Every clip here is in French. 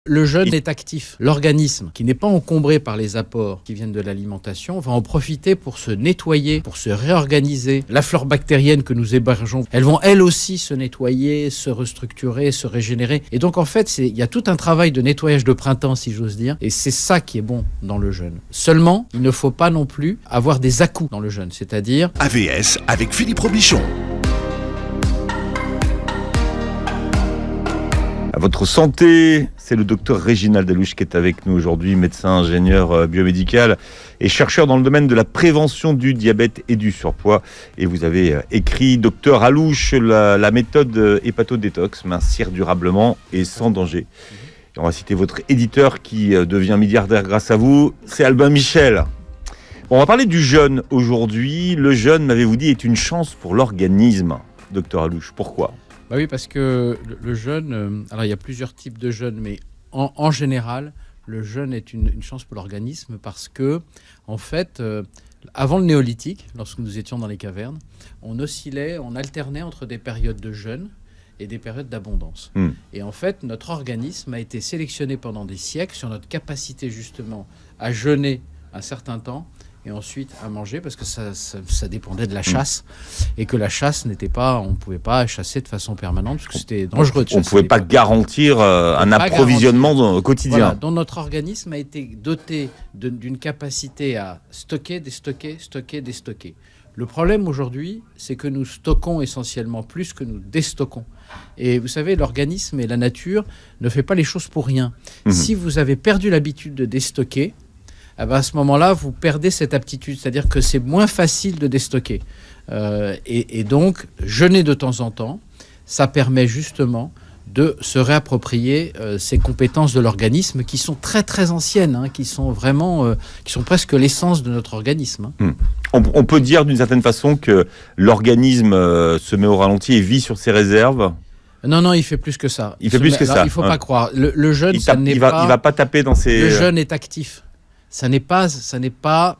Le jeûne est actif. L'organisme, qui n'est pas encombré par les apports qui viennent de l'alimentation, va en profiter pour se nettoyer, pour se réorganiser. La flore bactérienne que nous hébergeons, elles vont elles aussi se nettoyer, se restructurer, se régénérer. Et donc en fait, il y a tout un travail de nettoyage de printemps, si j'ose dire. Et c'est ça qui est bon dans le jeûne. Seulement, il ne faut pas non plus avoir des à-coups dans le jeûne, c'est-à-dire... AVS avec Philippe Robichon. À votre santé, c'est le docteur Réginald Allouche qui est avec nous aujourd'hui, médecin, ingénieur biomédical et chercheur dans le domaine de la prévention du diabète et du surpoids. Et vous avez écrit, docteur Allouche, la méthode hépato-détox, mincir durablement et sans danger. Et on va citer votre éditeur qui devient milliardaire grâce à vous, c'est Albin Michel. Bon, on va parler du jeûne aujourd'hui. Le jeûne, m'avez-vous dit, est une chance pour l'organisme, docteur Allouche. Pourquoi ? Bah oui, parce que le jeûne, alors il y a plusieurs types de jeûne, mais en général, le jeûne est une chance pour l'organisme parce que, en fait, avant le néolithique, lorsque nous étions dans les cavernes, on alternait entre des périodes de jeûne et des périodes d'abondance. Et en fait, notre organisme a été sélectionné pendant des siècles sur notre capacité justement à jeûner un certain temps et ensuite à manger, parce que ça dépendait de la chasse, et que la chasse n'était pas, on ne pouvait pas chasser de façon permanente, parce que c'était dangereux de chasser. On ne pouvait pas garantir un approvisionnement quotidien. Voilà, donc notre organisme a été doté d'une capacité à stocker, déstocker, stocker, déstocker. Le problème aujourd'hui, c'est que nous stockons essentiellement plus que nous déstockons. Et vous savez, l'organisme et la nature ne fait pas les choses pour rien. Si vous avez perdu l'habitude de déstocker, à ce moment-là, vous perdez cette aptitude. C'est-à-dire que c'est moins facile de déstocker. Et donc, jeûner de temps en temps, ça permet justement de se réapproprier ces compétences de l'organisme qui sont très très anciennes, qui sont vraiment, qui sont presque l'essence de notre organisme. On peut dire d'une certaine façon que l'organisme se met au ralenti et vit sur ses réserves. Non, il fait plus que ça. Il fait plus que ça. Il ne faut pas croire. Le jeûne, il va pas taper dans ses... Le jeûne est actif. Ça n'est pas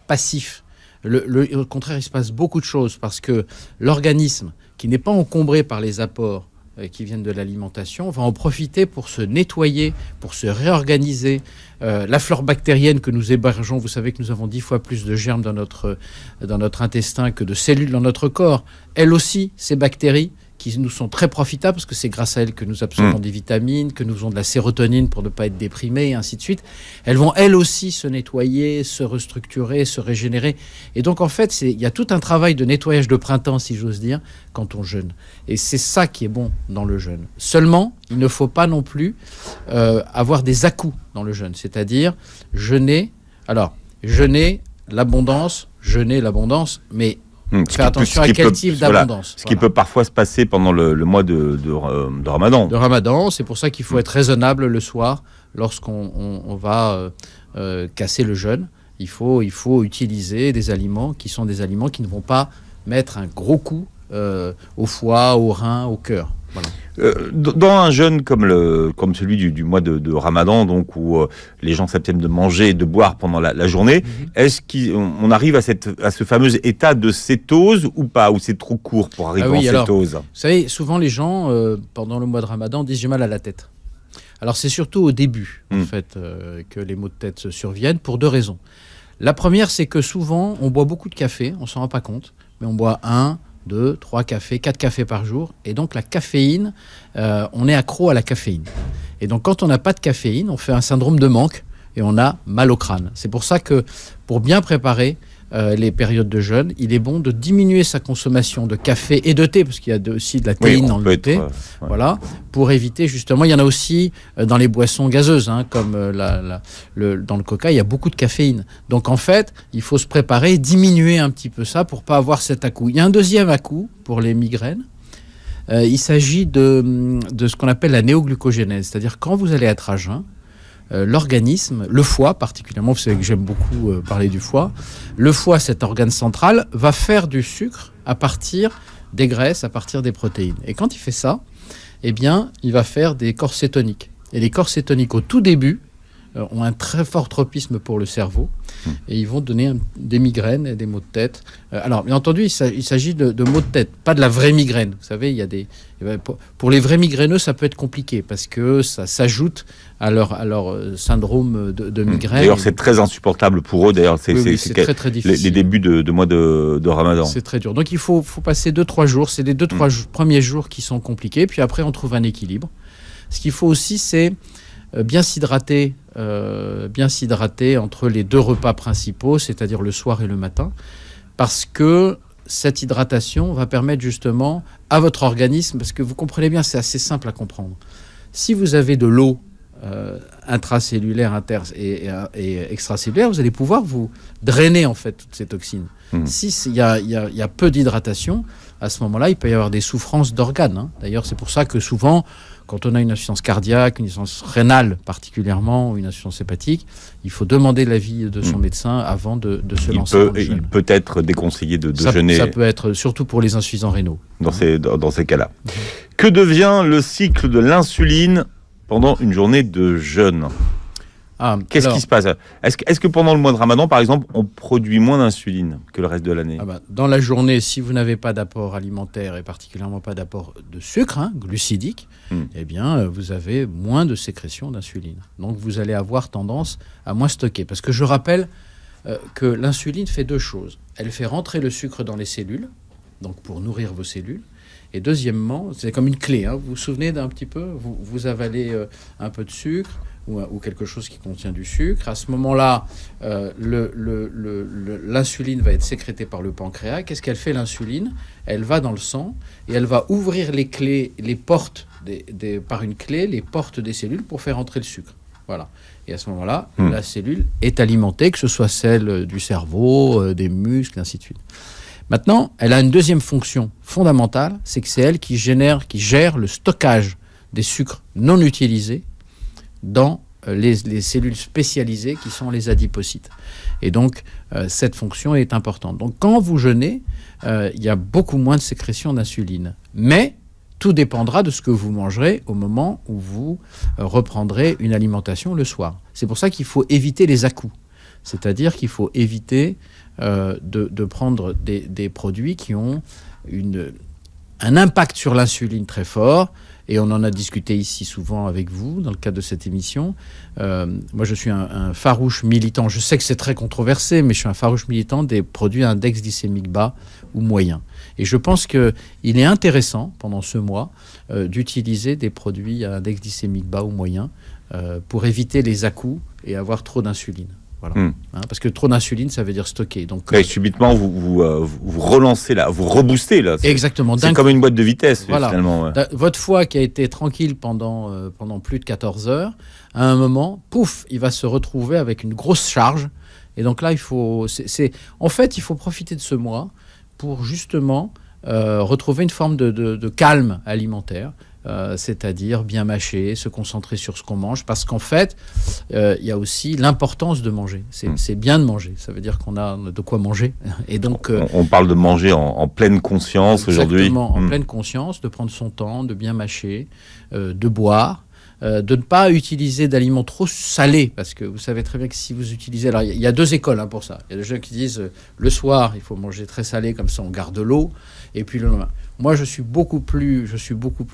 passif. Au contraire, il se passe beaucoup de choses parce que l'organisme, qui n'est pas encombré par les apports qui viennent de l'alimentation, va en profiter pour se nettoyer, pour se réorganiser. La flore bactérienne que nous hébergeons, vous savez que nous avons 10 fois plus de germes dans notre intestin que de cellules dans notre corps. Elles aussi, ces bactéries, qui nous sont très profitables, parce que c'est grâce à elles que nous absorbons des vitamines, que nous faisons de la sérotonine pour ne pas être déprimés, et ainsi de suite. Elles vont elles aussi se nettoyer, se restructurer, se régénérer. Et donc en fait, il y a tout un travail de nettoyage de printemps, si j'ose dire, quand on jeûne. Et c'est ça qui est bon dans le jeûne. Seulement, il ne faut pas non plus avoir des à-coups dans le jeûne, c'est-à-dire jeûner l'abondance, mais... faire attention à quel type d'abondance. Ce qui peut parfois se passer pendant le mois de Ramadan. De Ramadan, c'est pour ça qu'il faut être raisonnable le soir lorsqu'on va casser le jeûne. Il faut utiliser des aliments qui sont des aliments qui ne vont pas mettre un gros coup au foie, au rein, au cœur. Voilà. Dans un jeûne comme celui du mois de Ramadan, donc où les gens s'abstiennent de manger et de boire pendant la journée, est-ce qu'on arrive à ce fameux état de cétose ou pas, ou c'est trop court pour arriver en cétose? Vous savez, souvent les gens, pendant le mois de Ramadan, disent « j'ai mal à la tête ». Alors c'est surtout au début, en fait, que les maux de tête se surviennent, pour deux raisons. La première, c'est que souvent, on boit beaucoup de café, on ne s'en rend pas compte, mais on boit 1, 2, 3 cafés, 4 cafés par jour. Et donc la caféine, on est accro à la caféine. Et donc quand on n'a pas de caféine, on fait un syndrome de manque et on a mal au crâne. C'est pour ça que pour bien préparer les périodes de jeûne, il est bon de diminuer sa consommation de café et de thé, parce qu'il y a aussi de la théine dans le thé, voilà, pour éviter justement, il y en a aussi dans les boissons gazeuses, comme dans le coca, il y a beaucoup de caféine. Donc en fait, il faut se préparer, diminuer un petit peu ça pour pas avoir cet à-coup. Il y a un deuxième à-coup pour les migraines. Il s'agit de ce qu'on appelle la néoglucogénèse, c'est-à-dire quand vous allez être à jeun, l'organisme, le foie particulièrement, vous savez que j'aime beaucoup parler du foie, le foie, cet organe central, va faire du sucre à partir des graisses, à partir des protéines. Et quand il fait ça, eh bien, il va faire des corps cétoniques. Et les corps cétoniques, au tout début, ont un très fort tropisme pour le cerveau et ils vont donner des migraines et des maux de tête. Alors, bien entendu, il s'agit de maux de tête, pas de la vraie migraine. Vous savez, pour les vrais migraineux, ça peut être compliqué parce que ça s'ajoute à leur syndrome de migraine. D'ailleurs, c'est très insupportable pour eux. D'ailleurs, c'est très, très difficile. Les débuts de mois de Ramadan. C'est très dur. Donc, il faut passer 2-3 jours. C'est les 2-3 premiers jours qui sont compliqués. Puis après, on trouve un équilibre. Ce qu'il faut aussi, c'est bien s'hydrater entre les 2 repas principaux, c'est-à-dire le soir et le matin, parce que cette hydratation va permettre justement à votre organisme, parce que vous comprenez bien, c'est assez simple à comprendre. Si vous avez de l'eau intracellulaire et extracellulaire, vous allez pouvoir vous drainer en fait toutes ces toxines. Si il y a peu d'hydratation, à ce moment-là, il peut y avoir des souffrances d'organes. D'ailleurs, c'est pour ça que souvent, quand on a une insuffisance cardiaque, une insuffisance rénale particulièrement, ou une insuffisance hépatique, il faut demander l'avis de son médecin avant de se lancer dans le jeûne. Il peut être déconseillé de jeûner. Ça peut être, surtout pour les insuffisants rénaux. Dans ces cas-là. Que devient le cycle de l'insuline pendant une journée de jeûne ? Qu'est-ce qui se passe ? Est-ce que pendant le mois de Ramadan, par exemple, on produit moins d'insuline que le reste de l'année ? Dans la journée, si vous n'avez pas d'apport alimentaire et particulièrement pas d'apport de sucre, glucidique, eh bien, vous avez moins de sécrétion d'insuline. Donc, vous allez avoir tendance à moins stocker. Parce que je rappelle que l'insuline fait 2 choses. Elle fait rentrer le sucre dans les cellules, donc pour nourrir vos cellules. Et deuxièmement, c'est comme une clé. Vous vous souvenez d'un petit peu ? Vous avalez un peu de sucre ou quelque chose qui contient du sucre. À ce moment-là, l'insuline va être sécrétée par le pancréas. Qu'est-ce qu'elle fait, l'insuline ? Elle va dans le sang et elle va ouvrir les portes par une clé, les portes des cellules pour faire entrer le sucre. Voilà. Et à ce moment-là, la cellule est alimentée, que ce soit celle du cerveau, des muscles, ainsi de suite. Maintenant, elle a une deuxième fonction fondamentale, c'est que c'est elle qui gère le stockage des sucres non utilisés dans les cellules spécialisées qui sont les adipocytes. Et donc, cette fonction est importante. Donc, quand vous jeûnez, il y a beaucoup moins de sécrétion d'insuline. Mais tout dépendra de ce que vous mangerez au moment où vous reprendrez une alimentation le soir. C'est pour ça qu'il faut éviter les à-coups. C'est-à-dire qu'il faut éviter de prendre des produits qui ont un impact sur l'insuline très fort. Et on en a discuté ici souvent avec vous, dans le cadre de cette émission. Moi, je suis un farouche militant. Je sais que c'est très controversé, mais je suis un farouche militant des produits à index glycémique bas ou moyen. Et je pense qu'il est intéressant, pendant ce mois, d'utiliser des produits à index glycémique bas ou moyen pour éviter les à-coups et avoir trop d'insuline. Voilà. Parce que trop d'insuline, ça veut dire stocker. Donc, subitement, vous relancez là, vous reboostez là. Exactement. C'est comme une boîte de vitesse, finalement. Ouais. Votre foie qui a été tranquille pendant plus de 14 heures, à un moment, pouf, il va se retrouver avec une grosse charge. Et donc là, il faut profiter de ce mois pour justement retrouver une forme de calme alimentaire. C'est-à-dire bien mâcher, se concentrer sur ce qu'on mange, parce qu'en fait, il y a aussi l'importance de manger. C'est bien de manger, ça veut dire qu'on a de quoi manger. Et donc, on parle de manger en pleine conscience aujourd'hui. Exactement, en pleine conscience, de prendre son temps, de bien mâcher, de boire, de ne pas utiliser d'aliments trop salés, parce que vous savez très bien que si vous utilisez... Alors, il y a 2 écoles pour ça. Il y a des gens qui disent, le soir, il faut manger très salé, comme ça on garde l'eau, et puis le lendemain. Moi, je suis beaucoup plus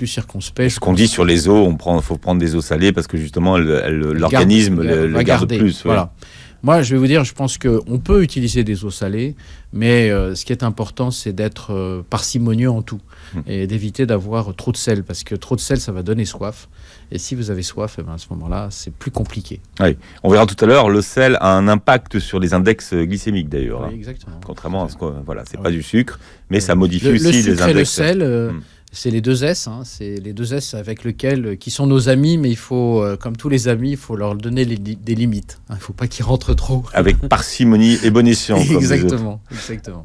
circonspect. Ce qu'on dit sur les eaux, faut prendre des eaux salées parce que justement, l'organisme le garde plus. Voilà. Ouais. Moi, je vais vous dire, je pense qu'on peut utiliser des eaux salées, mais ce qui est important, c'est d'être parcimonieux en tout et d'éviter d'avoir trop de sel, parce que trop de sel, ça va donner soif. Et si vous avez soif, à ce moment-là, c'est plus compliqué. Oui. On verra tout à l'heure, le sel a un impact sur les index glycémiques d'ailleurs. Oui, exactement. Contrairement à ce que c'est pas du sucre, mais ça modifie aussi les index. Le sucre et le sel, c'est les 2 S. C'est les 2 S qui sont nos amis, mais il faut, comme tous les amis, il faut leur donner des limites. Il ne faut pas qu'ils rentrent trop. Avec parcimonie et bon escient. Exactement.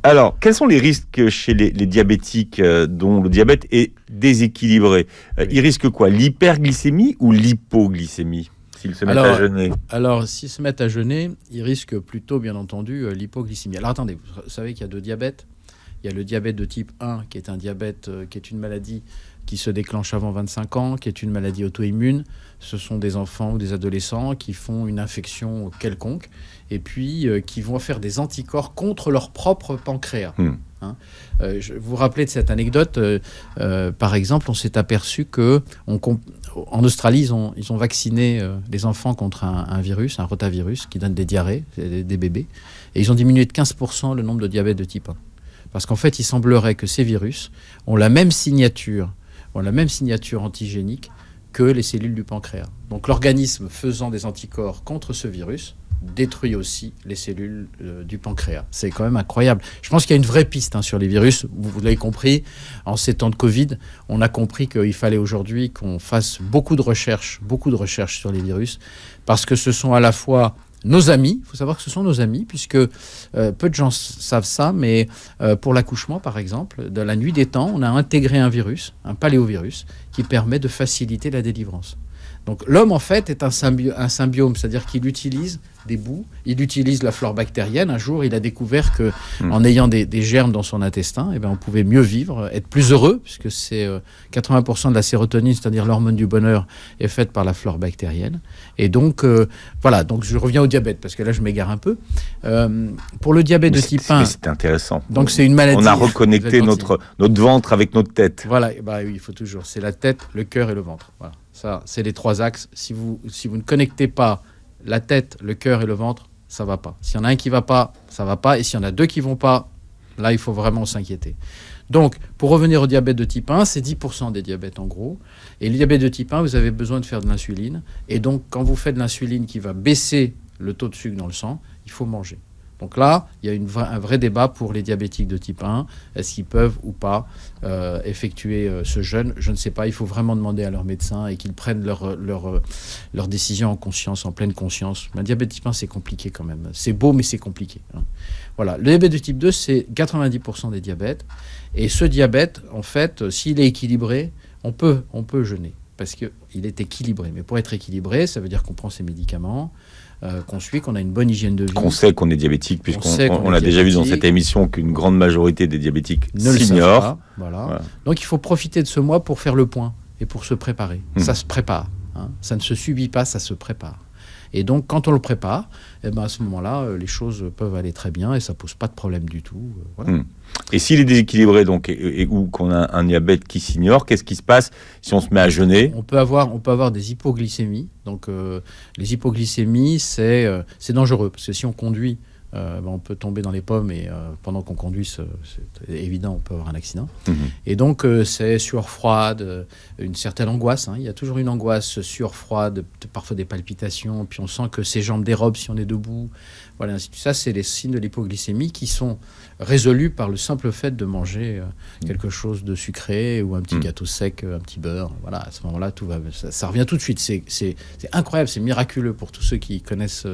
Alors, quels sont les risques chez les diabétiques dont le diabète est déséquilibré ? Ils risquent quoi ? L'hyperglycémie ou l'hypoglycémie ? S'ils se mettent à jeûner. Alors, s'ils se mettent à jeûner, ils risquent plutôt, bien entendu, l'hypoglycémie. Alors, attendez, vous savez qu'il y a 2 diabètes. Il y a le diabète de type 1, qui est un diabète, qui est une maladie qui se déclenche avant 25 ans, qui est une maladie auto-immune. Ce sont des enfants ou des adolescents qui font une infection quelconque et puis qui vont faire des anticorps contre leur propre pancréas. Je vous rappelez de cette anecdote, par exemple, on s'est aperçu que en Australie, ils ont vacciné les enfants contre un virus, un rotavirus, qui donne des diarrhées, des bébés, et ils ont diminué de 15% le nombre de diabète de type 1. Parce qu'en fait, il semblerait que ces virus ont la même signature antigénique que les cellules du pancréas. Donc l'organisme faisant des anticorps contre ce virus détruit aussi les cellules du pancréas. C'est quand même incroyable. Je pense qu'il y a une vraie piste sur les virus. Vous l'avez compris, en ces temps de Covid, on a compris qu'il fallait aujourd'hui qu'on fasse beaucoup de recherches sur les virus, parce que ce sont à la fois nos amis. Il faut savoir que ce sont nos amis, puisque peu de gens savent ça, mais pour l'accouchement, par exemple, de la nuit des temps, on a intégré un virus, un paléovirus, qui permet de faciliter la délivrance. Donc l'homme, en fait, est un symbiome, c'est-à-dire qu'il utilise des bouts, il utilise la flore bactérienne. Un jour, il a découvert que, en ayant des germes dans son intestin, on pouvait mieux vivre, être plus heureux, puisque c'est 80% de la sérotonine, c'est-à-dire l'hormone du bonheur, est faite par la flore bactérienne. Et donc, voilà, donc je reviens au diabète, parce que là, je m'égare un peu. Pour le diabète de type 1... C'est intéressant. Donc, c'est une maladie... On a reconnecté notre ventre avec notre tête. Voilà, oui, il faut toujours. C'est la tête, le cœur et le ventre. Voilà. Ça, c'est les 3 axes. Si vous ne connectez pas la tête, le cœur et le ventre, ça va pas. S'il y en a un qui va pas, ça va pas. Et s'il y en a 2 qui vont pas, là, il faut vraiment s'inquiéter. Donc, pour revenir au diabète de type 1, c'est 10% des diabètes en gros. Et le diabète de type 1, vous avez besoin de faire de l'insuline. Et donc, quand vous faites de l'insuline qui va baisser le taux de sucre dans le sang, il faut manger. Donc là, il y a un vrai débat pour les diabétiques de type 1. Est-ce qu'ils peuvent ou pas effectuer ce jeûne ? Je ne sais pas. Il faut vraiment demander à leur médecin et qu'ils prennent leur décision en conscience, en pleine conscience. Le diabète de type 1, c'est compliqué quand même. C'est beau, mais c'est compliqué. Voilà. Le diabète de type 2, c'est 90% des diabètes. Et ce diabète, en fait, s'il est équilibré, on peut jeûner parce qu'il est équilibré. Mais pour être équilibré, ça veut dire qu'on prend ses médicaments, qu'on suit, qu'on a une bonne hygiène de vie. Qu'on sait qu'on est diabétique, puisqu'on a déjà vu dans cette émission qu'une grande majorité des diabétiques s'ignorent. Voilà. Donc il faut profiter de ce mois pour faire le point et pour se préparer. Ça se prépare. Ça ne se subit pas, ça se prépare. Et donc, quand on le prépare, à ce moment-là, les choses peuvent aller très bien et ça ne pose pas de problème du tout. Voilà. Et s'il est déséquilibré, donc, ou qu'on a un diabète qui s'ignore, qu'est-ce qui se passe si on se met à jeûner ? On peut avoir des hypoglycémies. Donc, les hypoglycémies, c'est dangereux parce que si on conduit, on peut tomber dans les pommes et pendant qu'on conduit, c'est évident, on peut avoir un accident. Et donc, c'est sueur froide, une certaine angoisse. Il y a toujours une angoisse, sueur froide, parfois des palpitations, puis on sent que ses jambes dérobent si on est debout. Voilà, ça, c'est les signes de l'hypoglycémie qui sont résolus par le simple fait de manger quelque chose de sucré ou un petit gâteau sec, un petit beurre. Voilà, à ce moment-là, tout va, ça revient tout de suite. C'est incroyable, c'est miraculeux pour tous ceux qui connaissent,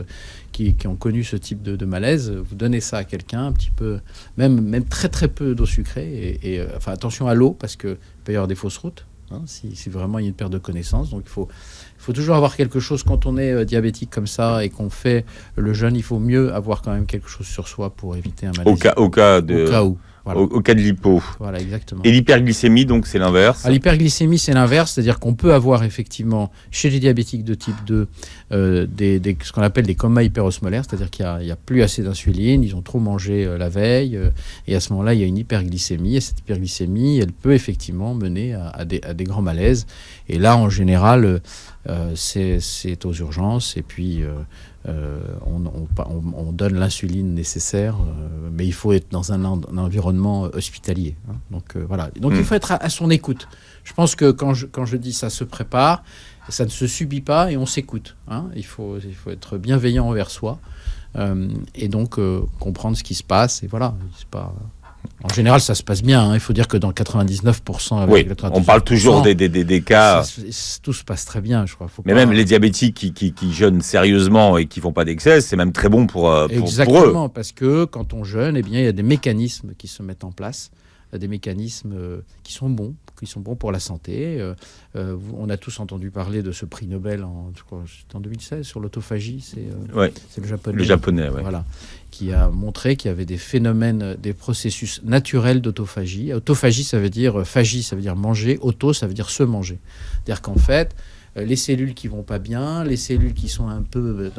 qui ont connu ce type de malaise. Vous donnez ça à quelqu'un, un petit peu, même très très peu d'eau sucrée. Et enfin, attention à l'eau, parce qu'il peut y avoir des fausses routes. Si vraiment il y a une perte de connaissance. Donc il faut toujours avoir quelque chose quand on est diabétique comme ça et qu'on fait le jeûne. Il faut mieux avoir quand même quelque chose sur soi pour éviter un malaise. Au cas où. Voilà. Au cas de l'hypo. Voilà, exactement. Et l'hyperglycémie, donc c'est l'inverse. L'hyperglycémie, c'est l'inverse, c'est-à-dire qu'on peut avoir effectivement chez les diabétiques de type 2 ce qu'on appelle des comas hyperosmolaires, c'est-à-dire qu'il n'y a plus assez d'insuline, ils ont trop mangé la veille, et à ce moment-là, il y a une hyperglycémie, et cette hyperglycémie, elle peut effectivement mener à des grands malaises. Et là, en général, c'est aux urgences, et puis on donne l'insuline nécessaire, mais il faut être dans un environnement hospitalier. Donc voilà. Donc il faut être à son écoute. Je pense que quand je dis ça se prépare, ça ne se subit pas et on s'écoute. Il faut être bienveillant envers soi et donc comprendre ce qui se passe. Et voilà, c'est pas... En général, ça se passe bien. Il faut dire que dans 99%... Oui, on parle toujours des cas... Tout se passe très bien, je crois. Mais même les diabétiques qui jeûnent sérieusement et qui ne font pas d'excès, c'est même très bon pour eux. Exactement, parce que quand on jeûne, il y a des mécanismes qui se mettent en place des mécanismes qui sont bons pour la santé. On a tous entendu parler de ce prix Nobel en 2016 sur l'autophagie. C'est le japonais. Le japonais, oui. Voilà, qui a montré qu'il y avait des phénomènes, des processus naturels d'autophagie. Autophagie, ça veut dire phagie, ça veut dire manger. Auto, ça veut dire se manger. C'est-à-dire qu'en fait, les cellules qui vont pas bien, les cellules qui sont un peu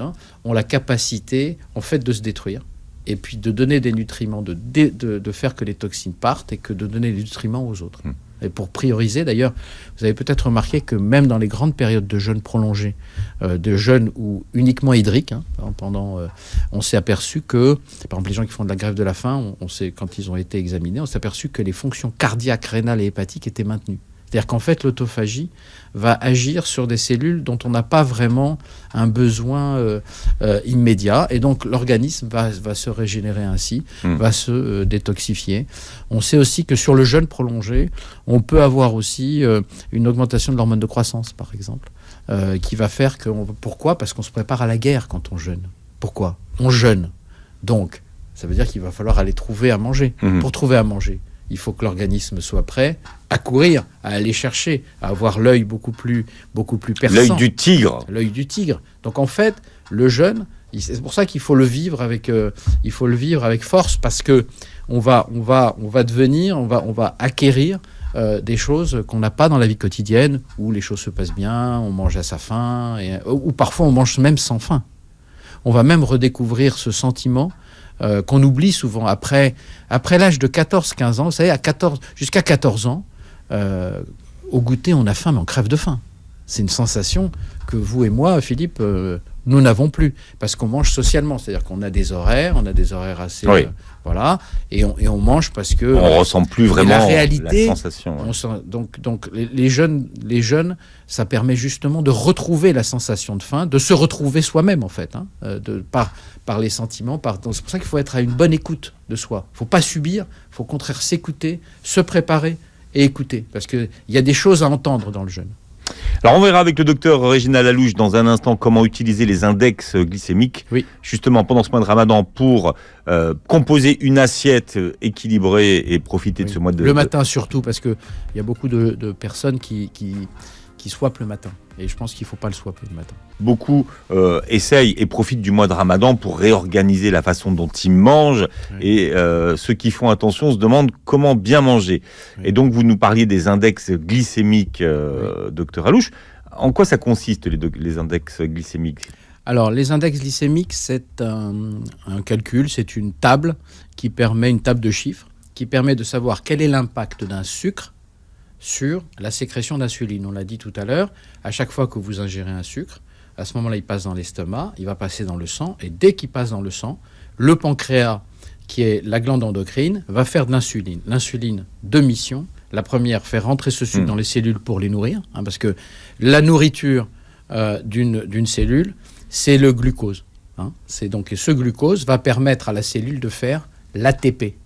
ont la capacité en fait de se détruire et puis de donner des nutriments, de faire que les toxines partent et que de donner des nutriments aux autres. Et pour prioriser, d'ailleurs, vous avez peut-être remarqué que même dans les grandes périodes de jeûne prolongé, de jeûne ou uniquement hydrique, on s'est aperçu que, par exemple, les gens qui font de la grève de la faim, on sait, quand ils ont été examinés, on s'est aperçu que les fonctions cardiaques, rénales et hépatiques étaient maintenues. C'est-à-dire qu'en fait, l'autophagie va agir sur des cellules dont on n'a pas vraiment un besoin immédiat. Et donc, l'organisme va se régénérer ainsi, va se détoxifier. On sait aussi que sur le jeûne prolongé, on peut avoir aussi une augmentation de l'hormone de croissance, par exemple, qui va faire que... Pourquoi ? Parce qu'on se prépare à la guerre quand on jeûne. Pourquoi ? On jeûne. Donc, ça veut dire qu'il va falloir aller trouver à manger. Pour trouver à manger, il faut que l'organisme soit prêt à courir, à aller chercher, à avoir l'œil beaucoup plus perçant. L'œil du tigre. L'œil du tigre. Donc en fait, le jeûne, c'est pour ça qu'il faut le vivre avec force, parce que on va acquérir des choses qu'on n'a pas dans la vie quotidienne, où les choses se passent bien, on mange à sa faim, ou parfois on mange même sans faim. On va même redécouvrir ce sentiment qu'on oublie souvent après l'âge de 14-15 ans. Vous savez, jusqu'à 14 ans, au goûter, on a faim, mais on crève de faim. C'est une sensation que vous et moi, Philippe, nous n'avons plus, parce qu'on mange socialement. C'est-à-dire qu'on a des horaires assez... Oui. Voilà, et on mange parce que... On ressent plus vraiment la réalité, la sensation. Ouais. Donc les jeunes, ça permet justement de retrouver la sensation de faim, de se retrouver soi-même, en fait, par les sentiments. Donc c'est pour ça qu'il faut être à une bonne écoute de soi. Il ne faut pas subir, il faut au contraire s'écouter, se préparer et écouter, parce qu'il y a des choses à entendre dans le jeûne. Alors on verra avec le docteur Réginald Allouche dans un instant comment utiliser les index glycémiques, justement pendant ce mois de Ramadan, pour composer une assiette équilibrée et profiter de ce mois de... Le matin surtout, parce qu'il y a beaucoup de personnes qui swappent le matin. Et je pense qu'il ne faut pas le swapper le matin. Beaucoup essayent et profitent du mois de Ramadan pour réorganiser la façon dont ils mangent. Et ceux qui font attention se demandent comment bien manger. Et donc, vous nous parliez des index glycémiques, docteur Allouche. En quoi ça consiste, les index glycémiques ? Alors, les index glycémiques, c'est un calcul, c'est une table une table de chiffres, qui permet de savoir quel est l'impact d'un sucre sur la sécrétion d'insuline. On l'a dit tout à l'heure, à chaque fois que vous ingérez un sucre, à ce moment-là, il passe dans l'estomac, il va passer dans le sang, et dès qu'il passe dans le sang, le pancréas, qui est la glande endocrine, va faire de l'insuline. L'insuline, deux missions. La première, faire rentrer ce sucre dans les cellules pour les nourrir, parce que la nourriture d'une cellule, c'est le glucose. C'est donc, et ce glucose va permettre à la cellule de faire l'ATP.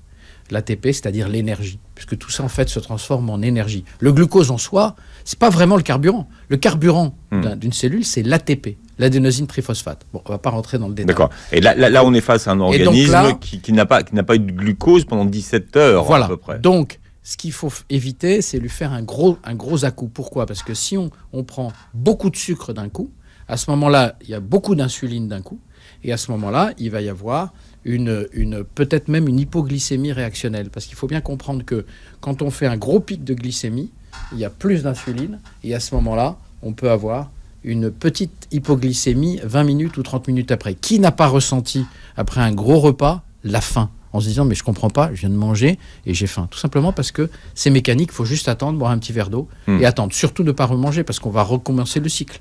L'ATP, c'est-à-dire l'énergie, puisque tout ça, en fait, se transforme en énergie. Le glucose en soi, c'est pas vraiment le carburant. Le carburant d'une cellule, c'est l'ATP, l'adénosine triphosphate. Bon, on va pas rentrer dans le détail. D'accord. Et là, on est face à un organisme qui n'a pas eu de glucose pendant 17 heures, voilà. À peu près. Donc, ce qu'il faut éviter, c'est lui faire un gros à-coup. Pourquoi ? Parce que si on prend beaucoup de sucre d'un coup, à ce moment-là, il y a beaucoup d'insuline d'un coup, et à ce moment-là, il va y avoir peut-être même une hypoglycémie réactionnelle. Parce qu'il faut bien comprendre que quand on fait un gros pic de glycémie, il y a plus d'insuline, et à ce moment-là, on peut avoir une petite hypoglycémie 20 minutes ou 30 minutes après. Qui n'a pas ressenti, après un gros repas, la faim ? En se disant, mais je comprends pas, je viens de manger et j'ai faim. Tout simplement parce que c'est mécanique, il faut juste attendre, boire un petit verre d'eau et attendre. Surtout ne pas remanger, parce qu'on va recommencer le cycle.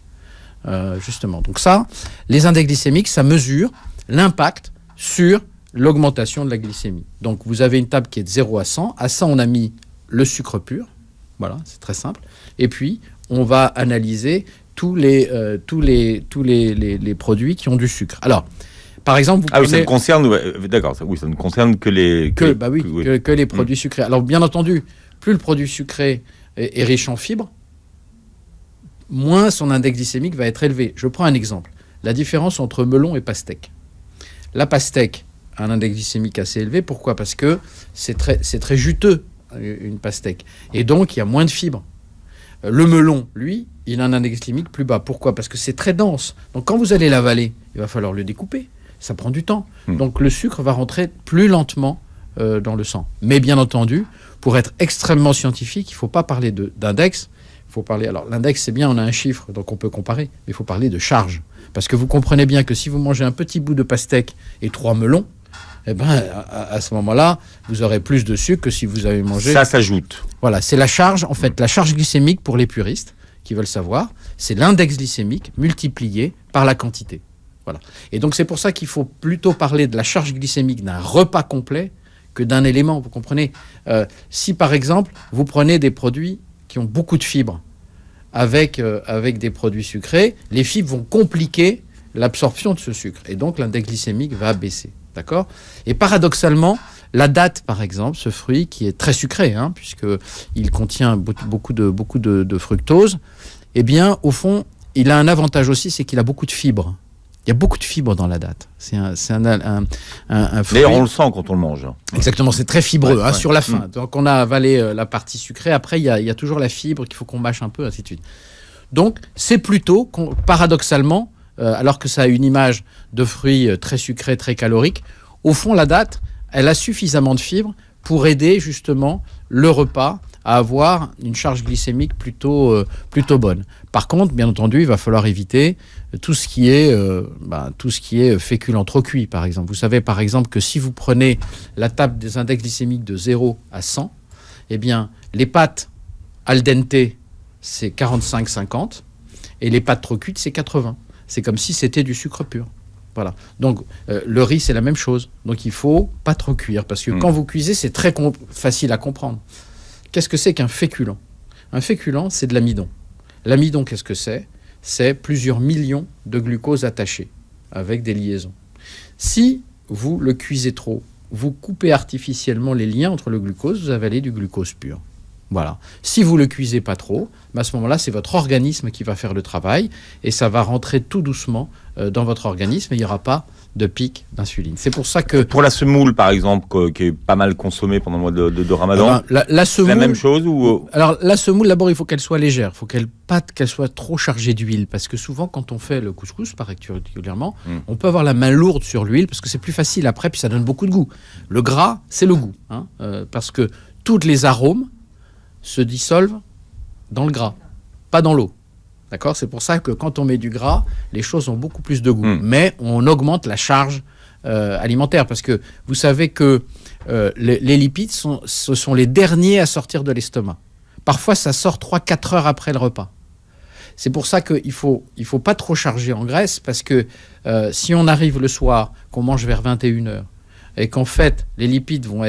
Justement. Donc ça, les index glycémiques, ça mesure l'impact sur l'augmentation de la glycémie. Donc vous avez une table qui est de 0 à 100. À 100, on a mis le sucre pur. Voilà, c'est très simple. Et puis, on va analyser tous les produits qui ont du sucre. Alors, par exemple, ça ne concerne, d'accord, ça ne concerne que les produits sucrés. Alors, bien entendu, plus le produit sucré est riche en fibres, moins son index glycémique va être élevé. Je prends un exemple. La différence entre melon et pastèque. La pastèque a un index glycémique assez élevé. Pourquoi ? Parce que c'est très juteux une pastèque. Et donc, il y a moins de fibres. Le melon, lui, il a un index glycémique plus bas. Pourquoi ? Parce que c'est très dense. Donc, quand vous allez l'avaler, il va falloir le découper. Ça prend du temps. Donc, le sucre va rentrer plus lentement dans le sang. Mais bien entendu, pour être extrêmement scientifique, il ne faut pas parler d'index. Il faut parler... Alors, l'index, c'est bien, on a un chiffre, donc on peut comparer. Mais il faut parler de charge. Parce que vous comprenez bien que si vous mangez un petit bout de pastèque et 3 melons, eh ben, à ce moment-là, vous aurez plus de sucre que si vous avez mangé... Ça s'ajoute. Voilà, c'est la charge, en fait, la charge glycémique pour les puristes qui veulent savoir, c'est l'index glycémique multiplié par la quantité. Voilà. Et donc, c'est pour ça qu'il faut plutôt parler de la charge glycémique d'un repas complet que d'un élément, vous comprenez ? Si, par exemple, vous prenez des produits qui ont beaucoup de fibres avec des produits sucrés, les fibres vont compliquer l'absorption de ce sucre. Et donc, l'index glycémique va baisser. D'accord ? Et paradoxalement, la date, par exemple, ce fruit qui est très sucré, puisqu'il contient beaucoup de fructose, eh bien, au fond, il a un avantage aussi, c'est qu'il a beaucoup de fibres. Il y a beaucoup de fibres dans la date. C'est un fruit. D'ailleurs, on le sent quand on le mange. Exactement, c'est très fibreux Ouais. sur la fin. Donc, on a avalé la partie sucrée. Après, il y a toujours la fibre qu'il faut qu'on mâche un peu, ainsi de suite. Donc, c'est plutôt, paradoxalement, alors que ça a une image de fruits très sucrés, très caloriques, au fond, la date, elle a suffisamment de fibres pour aider justement le repas à avoir une charge glycémique plutôt bonne. Par contre, bien entendu, il va falloir éviter tout ce qui est féculent trop cuit, par exemple. Vous savez, par exemple, que si vous prenez la table des index glycémiques de 0 à 100, eh bien, les pâtes al dente, c'est 45-50, et les pâtes trop cuites, c'est 80. C'est comme si c'était du sucre pur. Voilà. Donc, le riz, c'est la même chose. Donc, il faut pas trop cuire, parce que quand vous cuisez, c'est très facile à comprendre. Qu'est-ce que c'est qu'un féculent ? Un féculent, c'est de l'amidon. L'amidon, qu'est-ce que c'est ? C'est plusieurs millions de glucose attachés, avec des liaisons. Si vous le cuisez trop, vous coupez artificiellement les liens entre le glucose, vous avalez du glucose pur. Voilà. Si vous ne le cuisez pas trop, à ce moment-là, c'est votre organisme qui va faire le travail et ça va rentrer tout doucement dans votre organisme et il n'y aura pas de pic d'insuline. C'est pour ça que... Pour la semoule, par exemple, qui est pas mal consommée pendant le mois de Ramadan, la semoule, c'est la même chose ou... Alors, la semoule, d'abord, il faut qu'elle soit légère. Il faut qu'elle soit trop chargée d'huile. Parce que souvent, quand on fait le couscous, particulièrement, on peut avoir la main lourde sur l'huile parce que c'est plus facile après, puis ça donne beaucoup de goût. Le gras, c'est le goût. Parce que tous les arômes se dissolvent dans le gras, pas dans l'eau. D'accord ? C'est pour ça que quand on met du gras, les choses ont beaucoup plus de goût. Mais on augmente la charge alimentaire. Parce que vous savez que les lipides, ce sont les derniers à sortir de l'estomac. Parfois, ça sort 3-4 heures après le repas. C'est pour ça qu'il ne faut pas trop charger en graisse. Parce que si on arrive le soir, qu'on mange vers 21h, et qu'en fait, les lipides vont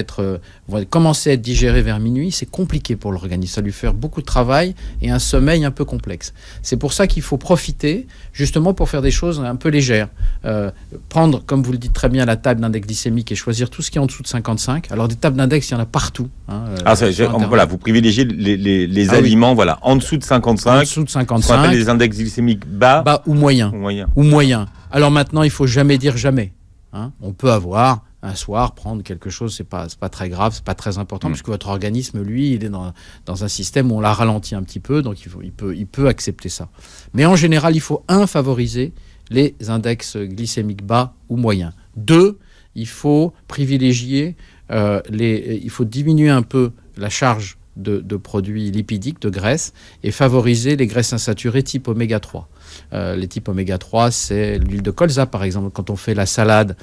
commencer à être digérés vers minuit, c'est compliqué pour l'organisme. Ça lui fait beaucoup de travail et un sommeil un peu complexe. C'est pour ça qu'il faut profiter, justement, pour faire des choses un peu légères. Prendre, comme vous le dites très bien, la table d'index glycémique et choisir tout ce qui est en dessous de 55. Alors, des tables d'index, il y en a partout. Voilà, vous privilégiez les aliments en dessous de 55. En dessous de 55. Ce qu'on appelle les index glycémiques bas ou moyen. Ou moyen. Alors maintenant, il ne faut jamais dire jamais. On peut avoir... un soir, prendre quelque chose, c'est pas très grave, c'est pas très important, parce que votre organisme, lui, il est dans un système où on l'a ralenti un petit peu, donc il peut accepter ça. Mais en général, il faut, favoriser les index glycémiques bas ou moyens. 2, il faut privilégier, il faut diminuer un peu la charge de produits lipidiques, de graisse, et favoriser les graisses insaturées type oméga 3. Les types oméga 3, c'est l'huile de colza, par exemple. Quand on fait la salade,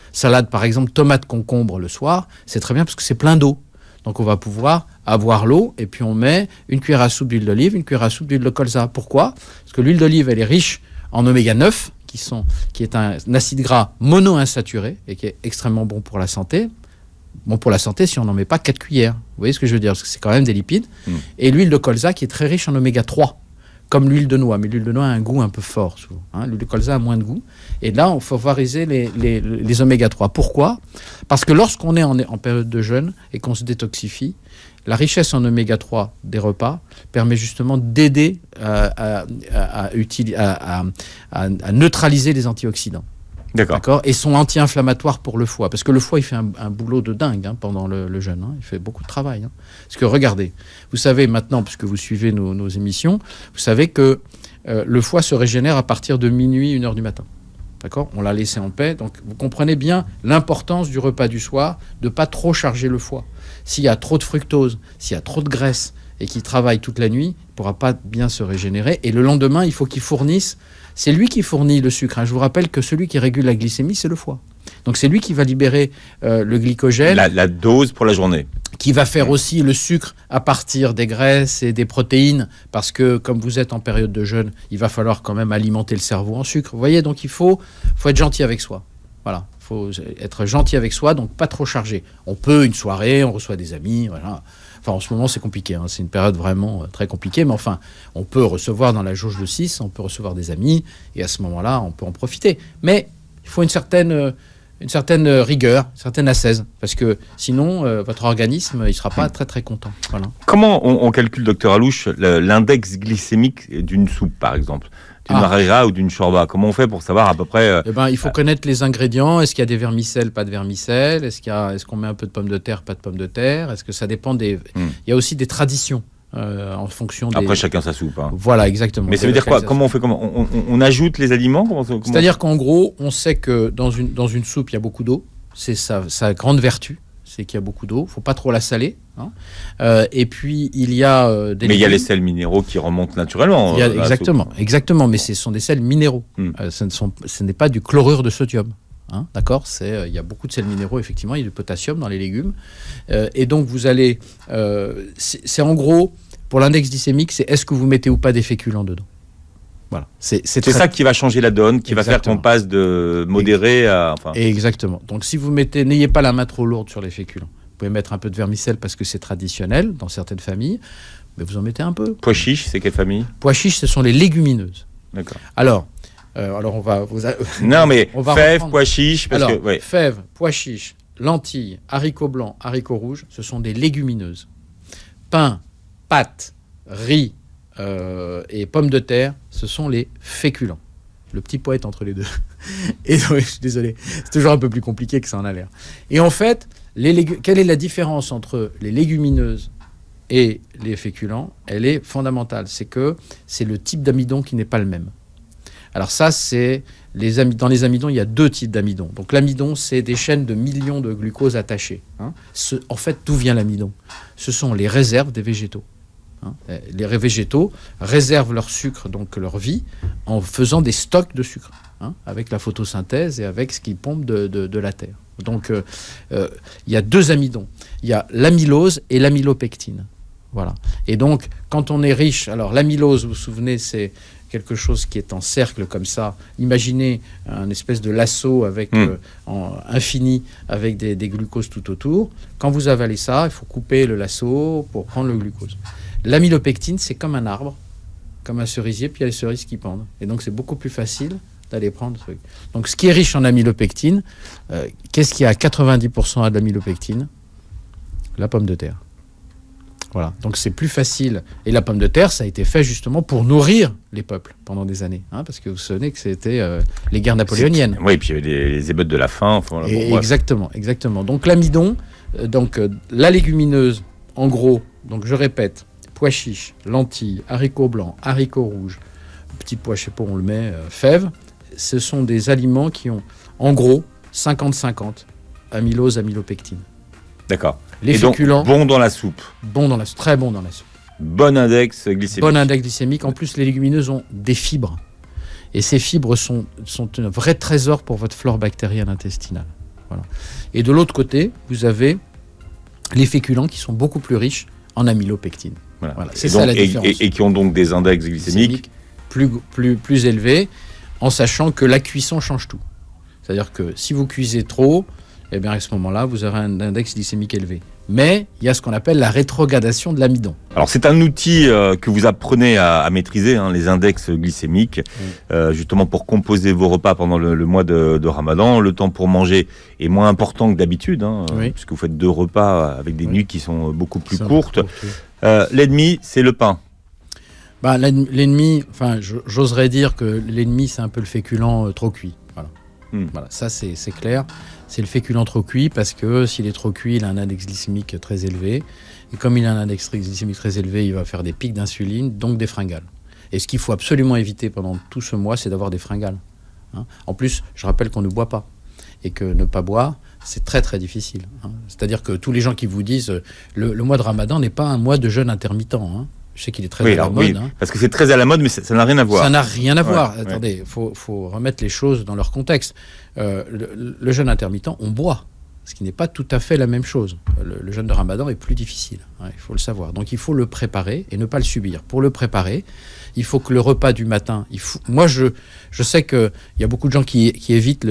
par exemple, tomate concombre le soir, c'est très bien parce que c'est plein d'eau. Donc, on va pouvoir avoir l'eau et puis on met une cuillère à soupe d'huile d'olive, une cuillère à soupe d'huile de colza. Pourquoi ? Parce que l'huile d'olive, elle est riche en oméga 9, qui est un acide gras monoinsaturé et qui est extrêmement bon pour la santé. Bon pour la santé si on n'en met pas 4 cuillères. Vous voyez ce que je veux dire ? Parce que c'est quand même des lipides. Et l'huile de colza qui est très riche en oméga 3. Comme l'huile de noix, mais l'huile de noix a un goût un peu fort souvent. L'huile de colza a moins de goût. Et là, on faut favoriser les oméga 3. Pourquoi ? Parce que lorsqu'on est en période de jeûne et qu'on se détoxifie, la richesse en oméga 3 des repas permet justement d'aider à neutraliser les antioxydants. D'accord. Et sont anti-inflammatoires pour le foie. Parce que le foie, il fait un boulot de dingue pendant le jeûne. Il fait beaucoup de travail. Parce que regardez, vous savez maintenant, puisque vous suivez nos émissions, vous savez que le foie se régénère à partir de minuit, 1h du matin. D'accord ? On l'a laissé en paix. Donc, vous comprenez bien l'importance du repas du soir, de ne pas trop charger le foie. S'il y a trop de fructose, s'il y a trop de graisse et qu'il travaille toute la nuit, il ne pourra pas bien se régénérer. Et le lendemain, il faut qu'il fournisse. C'est lui qui fournit le sucre. Je vous rappelle que celui qui régule la glycémie, c'est le foie. Donc, c'est lui qui va libérer le glycogène. La dose pour la journée. Qui va faire aussi le sucre à partir des graisses et des protéines, parce que comme vous êtes en période de jeûne, il va falloir quand même alimenter le cerveau en sucre. Vous voyez, donc il faut être gentil avec soi. Voilà, il faut être gentil avec soi, donc pas trop chargé. On peut une soirée, on reçoit des amis, voilà. Enfin, en ce moment, c'est compliqué, c'est une période vraiment très compliquée, mais enfin, on peut recevoir dans la jauge de 6, on peut recevoir des amis, et à ce moment-là, on peut en profiter. Mais il faut une certaine rigueur, une certaine ascèse, parce que sinon, votre organisme, il ne sera pas très très content. Voilà. Comment on calcule, docteur Alouche, l'index glycémique d'une soupe, par exemple, d'une harira ou d'une shorba? Comment on fait pour savoir à peu près il faut connaître les ingrédients. Est-ce qu'il y a des vermicelles, pas de vermicelles? Est-ce qu'on met un peu de pommes de terre, pas de pommes de terre? Est-ce que ça dépend des... Il y a aussi des traditions. En fonction des... Après, chacun sa soupe. Voilà, exactement. Mais ça veut dire quoi? Comment on fait? On ajoute les aliments? C'est-à-dire qu'en gros, on sait que dans une soupe, il y a beaucoup d'eau. C'est sa grande vertu, c'est qu'il y a beaucoup d'eau. Il ne faut pas trop la saler. Et puis, il y a des... Mais il y a les sels minéraux qui remontent naturellement. Exactement. Mais ce sont des sels minéraux. Ce n'est pas du chlorure de sodium. D'accord, il y a beaucoup de sels minéraux, effectivement, il y a du potassium dans les légumes. Et donc, vous allez... c'est en gros, pour l'index glycémique, c'est est-ce que vous mettez ou pas des féculents dedans. Voilà. C'est ça qui va changer la donne, qui va faire qu'on passe de modéré à... Exactement. Donc, si vous mettez... N'ayez pas la main trop lourde sur les féculents. Vous pouvez mettre un peu de vermicelle parce que c'est traditionnel dans certaines familles, mais vous en mettez un peu. Pois chiches, c'est quelle famille? Pois chiches, ce sont les légumineuses. D'accord. Alors on va... Non, mais fèves, pois chiches... Fèves, pois chiches, lentilles, haricots blancs, haricots rouges, ce sont des légumineuses. Pain, pâtes, riz et pommes de terre, ce sont les féculents. Le petit poète entre les deux. Et donc, je suis désolé, c'est toujours un peu plus compliqué que ça en a l'air. Et en fait, quelle est la différence entre les légumineuses et les féculents? Elle est fondamentale. C'est que c'est le type d'amidon qui n'est pas le même. Alors ça, c'est dans les amidons, il y a 2 types d'amidon. Donc l'amidon, c'est des chaînes de millions de glucose attachées. En fait, d'où vient l'amidon? Ce sont les réserves des végétaux. Les végétaux réservent leur sucre, donc leur vie, en faisant des stocks de sucre, avec la photosynthèse et avec ce qui pompe de la terre. Donc il y a 2 amidons. Il y a l'amylose et l'amylopectine. Voilà. Et donc, quand on est riche, alors l'amylose, vous vous souvenez, c'est quelque chose qui est en cercle comme ça. Imaginez un espèce de lasso avec infini, avec des glucoses tout autour. Quand vous avalez ça, il faut couper le lasso pour prendre le glucose. L'amylopectine, c'est comme un arbre, comme un cerisier, puis il y a les cerises qui pendent. Et donc, c'est beaucoup plus facile d'aller prendre ce truc. Donc, ce qui est riche en amylopectine, qu'est-ce qui a 90% d'amylopectine? La pomme de terre. Voilà, donc c'est plus facile. Et la pomme de terre, ça a été fait justement pour nourrir les peuples pendant des années. Parce que vous vous souvenez que c'était les guerres napoléoniennes. Oui, et puis il y avait les émeutes de la faim. Exactement. Donc l'amidon, la légumineuse, en gros, donc je répète, pois chiches, lentilles, haricots blancs, haricots rouges, petit pois, je sais pas, on le met, fèves, ce sont des aliments qui ont, en gros, 50-50 amylose, amylopectine. D'accord. Les féculents, bon dans la soupe. Très bon dans la soupe. Bon index glycémique. En plus, les légumineuses ont des fibres. Et ces fibres sont un vrai trésor pour votre flore bactérienne intestinale. Voilà. Et de l'autre côté, vous avez les féculents qui sont beaucoup plus riches en amylopectine. Voilà. C'est ça la différence. Et qui ont donc des index glycémiques plus élevés, en sachant que la cuisson change tout. C'est-à-dire que si vous cuisez trop, eh bien à ce moment-là, vous aurez un index glycémique élevé. Mais il y a ce qu'on appelle la rétrogradation de l'amidon. Alors c'est un outil que vous apprenez à maîtriser, les index glycémiques, justement pour composer vos repas pendant le mois de Ramadan. Le temps pour manger est moins important que d'habitude, puisque vous faites 2 repas avec des nuits qui sont beaucoup plus courtes. L'ennemi, c'est le pain. L'ennemi, j'oserais dire que l'ennemi, c'est un peu le féculent trop cuit. Voilà. Voilà, ça c'est clair. C'est le féculent trop cuit parce que s'il est trop cuit, il a un index glycémique très élevé. Et comme il a un index glycémique très élevé, il va faire des pics d'insuline, donc des fringales. Et ce qu'il faut absolument éviter pendant tout ce mois, c'est d'avoir des fringales. En plus, je rappelle qu'on ne boit pas. Et que ne pas boire, c'est très très difficile. C'est-à-dire que tous les gens qui vous disent le mois de Ramadan n'est pas un mois de jeûne intermittent. Je sais qu'il est très à la mode. Parce que c'est très à la mode, mais ça n'a rien à voir. Ça n'a rien à voir. Attendez, faut remettre les choses dans leur contexte. Le jeûne intermittent, on boit, ce qui n'est pas tout à fait la même chose. Le jeûne de Ramadan est plus difficile, il faut le savoir. Donc il faut le préparer et ne pas le subir. Pour le préparer, il faut que le repas du matin... Moi, je sais qu'il y a beaucoup de gens qui évitent,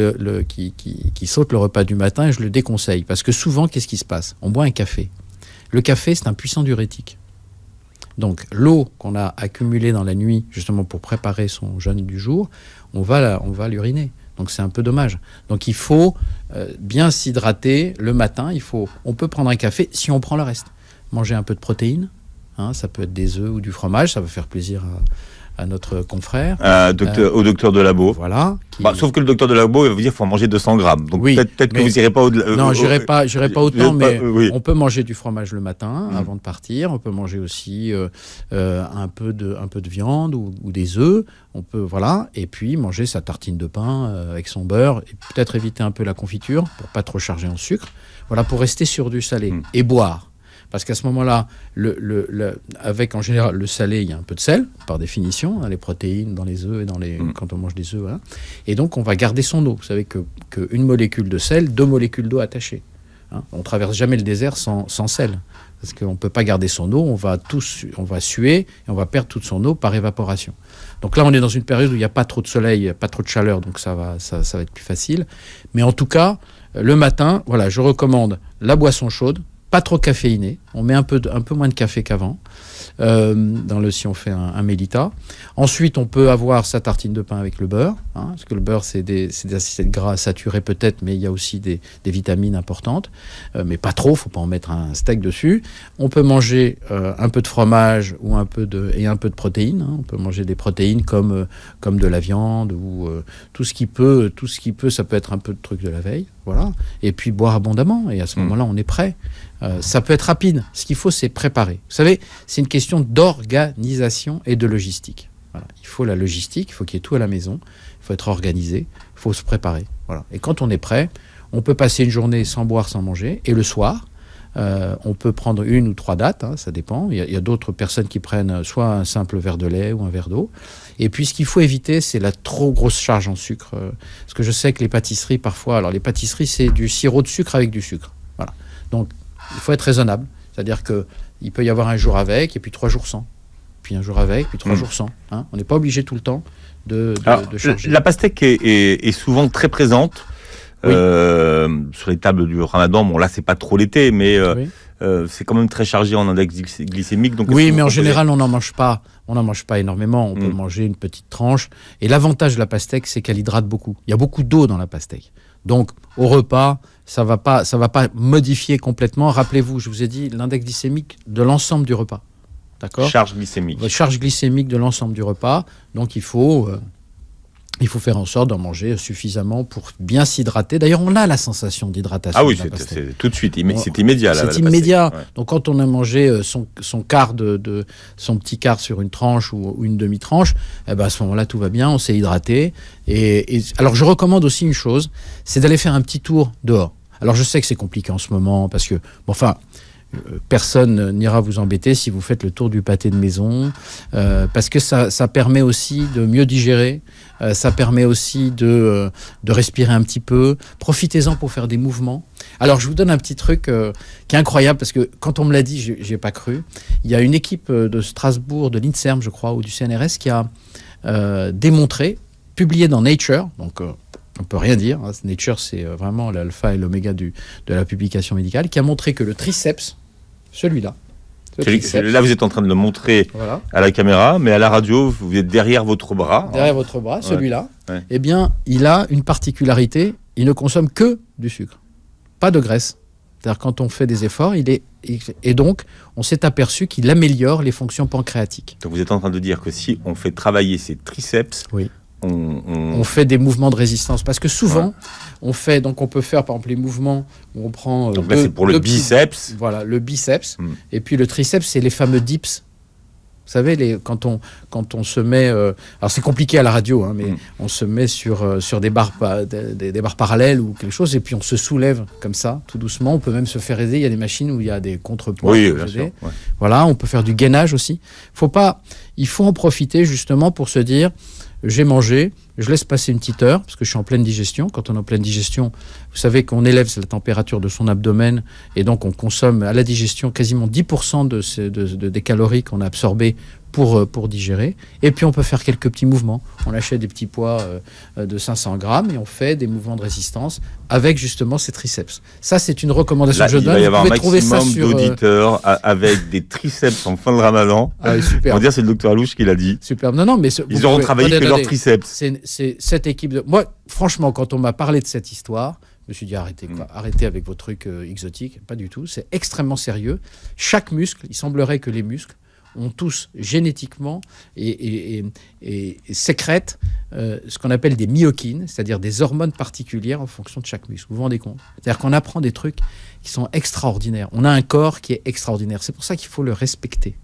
qui sautent le repas du matin, et je le déconseille. Parce que souvent, qu'est-ce qui se passe ? On boit un café. Le café, c'est un puissant diurétique. Donc l'eau qu'on a accumulée dans la nuit, justement pour préparer son jeûne du jour, on va l'uriner. Donc c'est un peu dommage. Donc il faut bien s'hydrater le matin. On peut prendre un café si on prend le reste. Manger un peu de protéines, ça peut être des œufs ou du fromage, ça va faire plaisir à notre confrère. Au docteur de labo. Voilà. Sauf que le docteur de labo, il va vous dire qu'il faut manger 200 grammes. Donc peut-être que vous n'irez pas au-delà. Non, je n'irai pas autant, mais on peut manger du fromage le matin avant de partir. On peut manger aussi un peu de viande ou des œufs. Voilà. Et puis manger sa tartine de pain avec son beurre. Et peut-être éviter un peu la confiture pour pas trop charger en sucre. Voilà, pour rester sur du salé. Et boire. Parce qu'à ce moment-là, avec en général le salé, il y a un peu de sel, par définition, les protéines dans les œufs et quand on mange des œufs. Et donc, on va garder son eau. Vous savez qu'une molécule de sel, 2 molécules d'eau attachées. On ne traverse jamais le désert sans sel. Parce qu'on ne peut pas garder son eau, on va suer et on va perdre toute son eau par évaporation. Donc là, on est dans une période où il n'y a pas trop de soleil, pas trop de chaleur, donc ça va être plus facile. Mais en tout cas, le matin, voilà, je recommande la boisson chaude, pas trop caféiné, on met un peu moins de café qu'avant, si on fait un mélita. Ensuite, on peut avoir sa tartine de pain avec le beurre, parce que le beurre, c'est des acides gras saturés peut-être, mais il y a aussi des vitamines importantes, mais pas trop, faut pas en mettre un steak dessus. On peut manger un peu de fromage et un peu de protéines. On peut manger des protéines comme de la viande ou tout ce qui peut, ça peut être un peu de truc de la veille, voilà. Et puis boire abondamment, et à ce moment-là, on est prêt. Ça peut être rapide. Ce qu'il faut, c'est préparer. Vous savez, c'est une question d'organisation et de logistique. Voilà. Il faut la logistique, il faut qu'il y ait tout à la maison, il faut être organisé, il faut se préparer. Voilà. Et quand on est prêt, on peut passer une journée sans boire, sans manger. Et le soir, on peut prendre 1 ou 3 dates, ça dépend. Il y a d'autres personnes qui prennent soit un simple verre de lait ou un verre d'eau. Et puis, ce qu'il faut éviter, c'est la trop grosse charge en sucre. Parce que je sais que les pâtisseries, parfois... Alors, les pâtisseries, c'est du sirop de sucre avec du sucre. Voilà. Donc, il faut être raisonnable. C'est-à-dire qu'il peut y avoir un jour avec, et puis 3 jours sans. Puis un jour avec, puis 3 jours sans. On n'est pas obligé tout le temps de changer. La pastèque est souvent très présente sur les tables du Ramadan. Bon, là, c'est pas trop l'été, mais c'est quand même très chargé en index glycémique. Donc oui, mais en général, on n'en mange pas. On n'en mange pas énormément. On peut manger une petite tranche. Et l'avantage de la pastèque, c'est qu'elle hydrate beaucoup. Il y a beaucoup d'eau dans la pastèque. Donc, au repas, ça va pas modifier complètement. Rappelez-vous, je vous ai dit l'index glycémique de l'ensemble du repas. D'accord ? Charge glycémique. Charge glycémique de l'ensemble du repas. Donc, il faut faire en sorte d'en manger suffisamment pour bien s'hydrater. D'ailleurs, on a la sensation d'hydratation. Ah oui, c'est tout de suite, c'est immédiat. C'est immédiat. Donc, quand on a mangé son quart son petit quart sur une tranche ou une demi-tranche, à ce moment-là, tout va bien, on s'est hydraté. Et alors, je recommande aussi une chose, c'est d'aller faire un petit tour dehors. Alors, je sais que c'est compliqué en ce moment, parce que, personne n'ira vous embêter si vous faites le tour du pâté de maison, parce que ça permet aussi de mieux digérer, ça permet aussi de respirer un petit peu. Profitez-en pour faire des mouvements. Alors, je vous donne un petit truc qui est incroyable, parce que quand on me l'a dit, je n'y ai pas cru. Il y a une équipe de Strasbourg, de l'INSERM, je crois, ou du CNRS, qui a démontré, publié dans Nature, donc... on ne peut rien dire. Nature, c'est vraiment l'alpha et l'oméga de la publication médicale, qui a montré que le triceps, celui-là... Là, vous êtes en train de le montrer à la caméra, mais à la radio, vous êtes derrière votre bras. Derrière votre bras, celui-là. Ouais. Eh bien, il a une particularité, il ne consomme que du sucre, pas de graisse. C'est-à-dire, quand on fait des efforts, et donc, on s'est aperçu qu'il améliore les fonctions pancréatiques. Donc, vous êtes en train de dire que si on fait travailler ses triceps... Oui. on fait des mouvements de résistance. Parce que souvent, on peut faire par exemple les mouvements où on prend... donc là, c'est pour le biceps. Voilà, le biceps. Et puis le triceps, c'est les fameux dips. Vous savez, quand on se met... alors c'est compliqué à la radio, hein, mais on se met sur des barres parallèles ou quelque chose, et puis on se soulève comme ça, tout doucement. On peut même se faire aider. Il y a des machines où il y a des contrepoids. Oui, bien sûr. Ouais. Voilà, on peut faire du gainage aussi. Il faut en profiter justement pour se dire, j'ai mangé, je laisse passer une petite heure, parce que je suis en pleine digestion. Quand on est en pleine digestion, vous savez qu'on élève la température de son abdomen, et donc on consomme à la digestion quasiment 10% des calories qu'on a absorbées pour digérer. Et puis on peut faire quelques petits mouvements. On achète des petits poids de 500 grammes et on fait des mouvements de résistance avec justement ces triceps. Ça, c'est une recommandation que je donne. Il va y avoir un maximum d'auditeurs avec des triceps en fin de Ramadan. Ah oui, super. On va dire c'est le docteur Alouche qui l'a dit. Super. Non, mais ils auront travaillé que leurs triceps. C'est cette équipe de... Moi, franchement, quand on m'a parlé de cette histoire, je me suis dit arrêtez avec vos trucs exotiques. Pas du tout. C'est extrêmement sérieux. Chaque muscle, il semblerait que les muscles ont tous génétiquement et sécrètent ce qu'on appelle des myokines, c'est-à-dire des hormones particulières en fonction de chaque muscle. Vous vous rendez compte ? C'est-à-dire qu'on apprend des trucs qui sont extraordinaires. On a un corps qui est extraordinaire. C'est pour ça qu'il faut le respecter.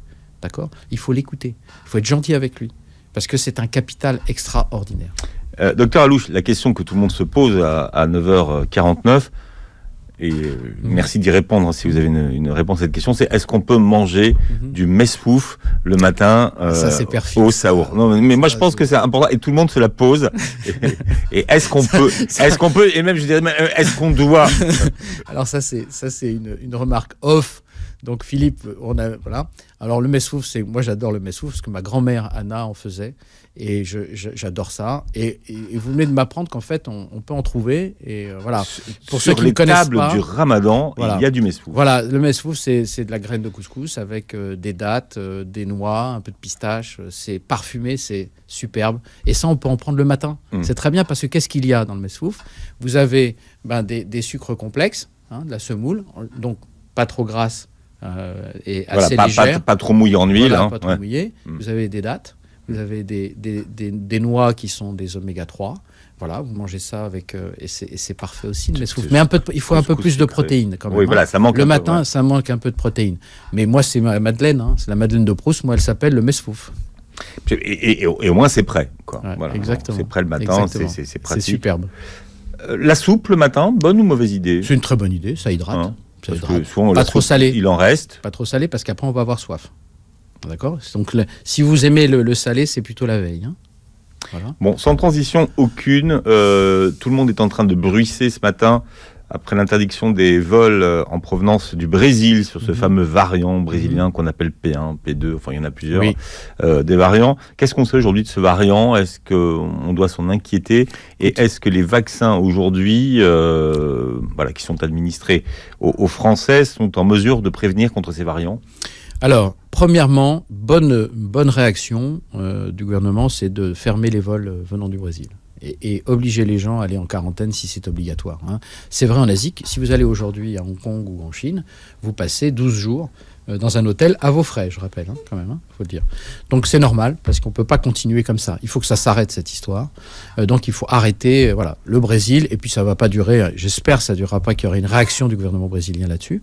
D'accord ? Il faut l'écouter. Il faut être gentil avec lui. Parce que c'est un capital extraordinaire. Docteur Alouche, la question que tout le monde se pose à 9h49, et merci d'y répondre si vous avez une réponse à cette question, c'est est-ce qu'on peut manger du mesfouf le matin au sahur? Non, mais moi je pense que c'est important et tout le monde se la pose. Et est-ce qu'on peut, et même je dirais, est-ce qu'on doit? Alors ça c'est une remarque off. Donc Philippe, voilà. Alors le mesfouf, moi j'adore le mesfouf parce que ma grand-mère Anna en faisait et j'adore ça. Et vous venez de m'apprendre qu'en fait on peut en trouver et voilà. Pour ceux qui ne connaissent pas, sur les tables du Ramadan, voilà. Il y a du mesfouf. Voilà, le mesfouf c'est de la graine de couscous avec des dattes, des noix, un peu de pistache. C'est parfumé, c'est superbe. Et ça on peut en prendre le matin. C'est très bien parce que qu'est-ce qu'il y a dans le mesfouf? Vous avez des sucres complexes, de la semoule, donc pas trop grasse. Et assez légère. Pas trop mouillé en huile. Voilà, pas trop mouillé. Vous avez des dattes, vous avez des noix qui sont des oméga 3. Voilà, vous mangez ça avec et c'est parfait aussi. Mais il faut un peu plus de protéines quand même. Oui, voilà, ça manque le matin, ça manque un peu de protéines. Mais moi, c'est ma Madeleine, c'est la Madeleine de Proust. Moi, elle s'appelle le mesfouf. Et au moins, c'est prêt. Quoi. Ouais, voilà, exactement. C'est prêt le matin, c'est pratique. C'est superbe. La soupe le matin, bonne ou mauvaise idée? C'est une très bonne idée, ça hydrate. Parce que souvent, pas trop salé. Il en reste. Pas trop salé parce qu'après on va avoir soif. D'accord ? Donc si vous aimez le salé, c'est plutôt la veille. Voilà. Bon, sans transition aucune, tout le monde est en train de bruisser ce matin après l'interdiction des vols en provenance du Brésil sur ce fameux variant brésilien qu'on appelle P1, P2, enfin il y en a plusieurs, des variants. Qu'est-ce qu'on sait aujourd'hui de ce variant? Est-ce qu'on doit s'en inquiéter? Et est-ce que les vaccins aujourd'hui, qui sont administrés aux Français, sont en mesure de prévenir contre ces variants? Alors, premièrement, bonne réaction du gouvernement, c'est de fermer les vols venant du Brésil. Et obliger les gens à aller en quarantaine si c'est obligatoire. C'est vrai en Asie, si vous allez aujourd'hui à Hong Kong ou en Chine, vous passez 12 jours dans un hôtel à vos frais, je rappelle, quand même, faut le dire. Donc c'est normal, parce qu'on ne peut pas continuer comme ça. Il faut que ça s'arrête, cette histoire. Donc il faut arrêter le Brésil, et puis ça ne va pas durer, j'espère que ça ne durera pas, qu'il y aura une réaction du gouvernement brésilien là-dessus.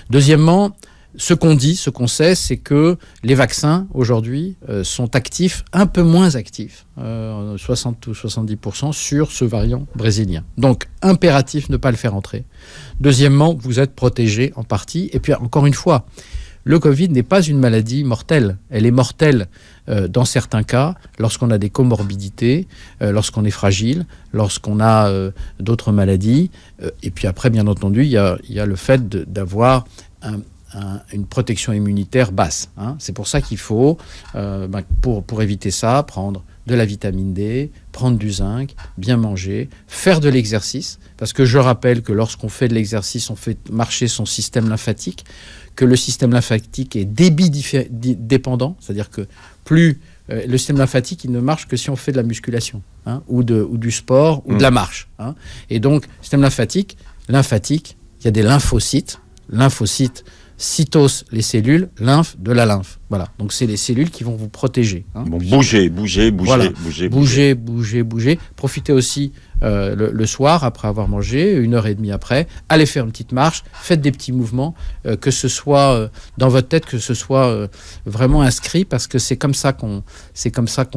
Deuxièmement, ce qu'on sait, c'est que les vaccins, aujourd'hui, sont actifs, un peu moins actifs, 60 ou 70% sur ce variant brésilien. Donc, impératif de ne pas le faire entrer. Deuxièmement, vous êtes protégé en partie. Et puis, encore une fois, le Covid n'est pas une maladie mortelle. Elle est mortelle dans certains cas, lorsqu'on a des comorbidités, lorsqu'on est fragile, lorsqu'on a d'autres maladies. Et puis après, bien entendu, il y a le fait d'avoir une protection immunitaire basse. C'est pour ça qu'il faut, pour éviter ça, prendre de la vitamine D, prendre du zinc, bien manger, faire de l'exercice. Parce que je rappelle que lorsqu'on fait de l'exercice, on fait marcher son système lymphatique, que le système lymphatique est débit-dépendant, c'est-à-dire que plus le système lymphatique, il ne marche que si on fait de la musculation, ou du sport, ou de la marche. Et donc, système lymphatique, il y a des lymphocytes. Lymphocytes cytos, les cellules, lymphe, de la lymphe. Voilà. Donc c'est les cellules qui vont vous protéger. Bon, bougez. Voilà. Bougez. Profitez aussi le soir après avoir mangé, 1h30 après. Allez faire une petite marche, faites des petits mouvements, que ce soit dans votre tête, que ce soit vraiment inscrit, parce que c'est comme ça qu'on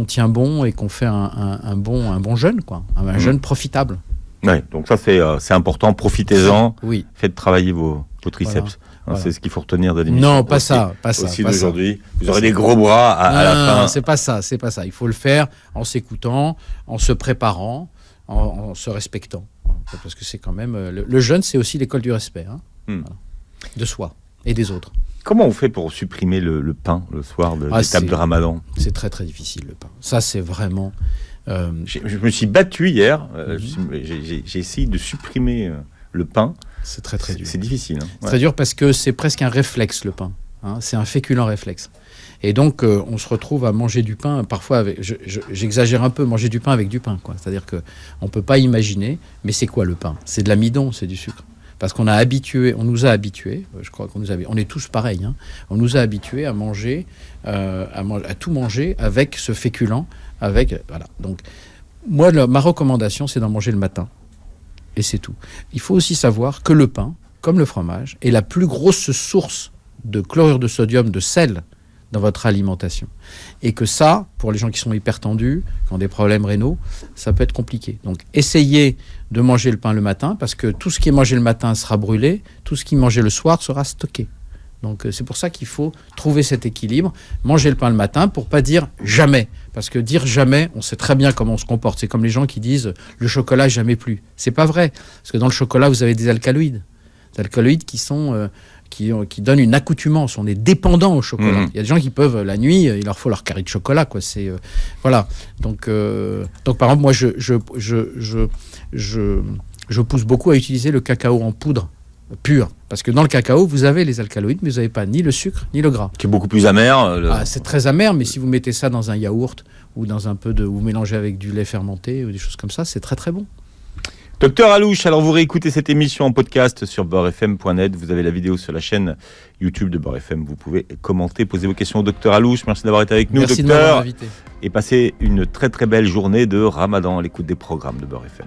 tient bon et qu'on fait un bon jeûne, quoi. Un jeûne profitable. Ouais, donc ça c'est important, profitez-en, oui. Faites travailler vos triceps. Voilà. C'est ce qu'il faut retenir de l'émission. Non, pas ça. Aussi d'aujourd'hui. Vous aurez des gros bras à la fin. Non, c'est pas ça. Il faut le faire en s'écoutant, en se préparant, en se respectant. Parce que c'est quand même... Le jeûne, c'est aussi l'école du respect. Voilà. De soi et des autres. Comment on fait pour supprimer le pain le soir des tables de Ramadan ? C'est très très difficile, le pain. Ça, c'est vraiment... Je me suis battu hier. J'ai essayé de supprimer le pain. C'est très très dur. C'est difficile. C'est très dur parce que c'est presque un réflexe, le pain. C'est un féculent réflexe. Et donc, on se retrouve à manger du pain, parfois, j'exagère un peu, manger du pain avec du pain, quoi. C'est-à-dire qu'on ne peut pas imaginer, mais c'est quoi le pain ? C'est de l'amidon, c'est du sucre. Parce qu'on nous a habitués, je crois on est tous pareils, on nous a habitués à manger, à tout manger avec ce féculent, voilà. Donc, moi, ma recommandation, c'est d'en manger le matin. Et c'est tout. Il faut aussi savoir que le pain, comme le fromage, est la plus grosse source de chlorure de sodium, de sel, dans votre alimentation. Et que ça, pour les gens qui sont hypertendus, qui ont des problèmes rénaux, ça peut être compliqué. Donc, essayez de manger le pain le matin, parce que tout ce qui est mangé le matin sera brûlé, tout ce qui est mangé le soir sera stocké. Donc, c'est pour ça qu'il faut trouver cet équilibre, manger le pain le matin pour pas dire jamais. Parce que dire jamais, on sait très bien comment on se comporte. C'est comme les gens qui disent le chocolat jamais plus. C'est pas vrai. Parce que dans le chocolat, vous avez des alcaloïdes. Des alcaloïdes qui sont... qui donnent une accoutumance, on est dépendant au chocolat. Il y a des gens qui peuvent, la nuit, il leur faut leur carré de chocolat, quoi. C'est voilà. Donc par exemple, moi, je pousse beaucoup à utiliser le cacao en poudre pur, parce que dans le cacao, vous avez les alcaloïdes, mais vous n'avez pas ni le sucre ni le gras. Qui est beaucoup plus amer. C'est très amer, mais si vous mettez ça dans un yaourt ou dans un peu de, ou mélangez avec du lait fermenté ou des choses comme ça, c'est très très bon. Docteur Allouche, alors vous réécoutez cette émission en podcast sur beurrefm.net. Vous avez la vidéo sur la chaîne YouTube de Beurre FM. Vous pouvez commenter, poser vos questions au docteur Allouche. Merci d'avoir été avec nous, Merci docteur. de m'avoir invité. Et passez une très très belle journée de Ramadan à l'écoute des programmes de Beurre FM.